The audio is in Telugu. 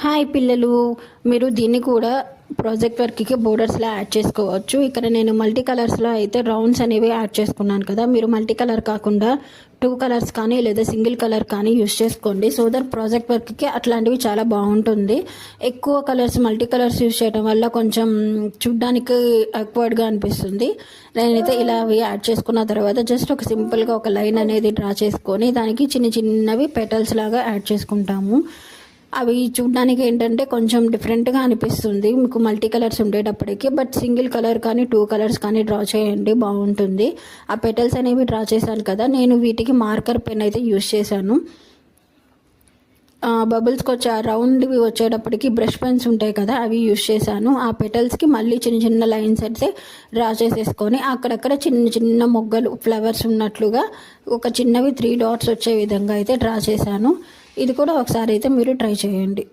హాయ్ పిల్లలు, మీరు దీన్ని కూడా ప్రాజెక్ట్ వర్క్కి బోర్డర్స్లో యాడ్ చేసుకోవచ్చు. ఇక్కడ నేను మల్టీ కలర్స్లో అయితే రౌండ్స్ అనేవి యాడ్ చేసుకున్నాను కదా. మీరు మల్టీ కలర్ కాకుండా 2 కలర్స్ కానీ లేదా సింగిల్ కలర్ కానీ యూస్ చేసుకోండి. సో దట్ ప్రాజెక్ట్ వర్క్కి అట్లాంటివి చాలా బాగుంటుంది. ఎక్కువ కలర్స్ మల్టీ కలర్స్ యూస్ చేయడం వల్ల కొంచెం చూడ్డానికి అక్వర్డ్గా అనిపిస్తుంది. నేనైతే ఇలా అవి యాడ్ చేసుకున్న తర్వాత జస్ట్ ఒక సింపుల్గా ఒక లైన్ అనేది డ్రా చేసుకొని దానికి చిన్న చిన్నవి పెటల్స్ లాగా యాడ్ చేసుకుంటాము. అవి చూడడానికి ఏంటంటే కొంచెం డిఫరెంట్గా అనిపిస్తుంది మీకు మల్టీ కలర్స్ ఉండేటప్పటికి. బట్ సింగిల్ కలర్ కానీ 2 కలర్స్ కానీ డ్రా చేయండి, బాగుంటుంది. ఆ పెటల్స్ అనేవి డ్రా చేశాను కదా, నేను వీటికి మార్కర్ పెన్ అయితే యూస్ చేశాను. బబుల్స్కి వచ్చే రౌండ్వి వచ్చేటప్పటికి బ్రష్ పెన్స్ ఉంటాయి కదా, అవి యూస్ చేశాను. ఆ పెటల్స్కి మళ్ళీ చిన్న చిన్న లైన్స్ అయితే డ్రా చేసేసుకొని అక్కడక్కడ చిన్న చిన్న మొగ్గలు ఫ్లవర్స్ ఉన్నట్లుగా ఒక చిన్నవి 3 డాట్స్ వచ్చే విధంగా అయితే డ్రా చేశాను. ఇది కూడా ఒకసారి అయితే మీరు ట్రై చేయండి.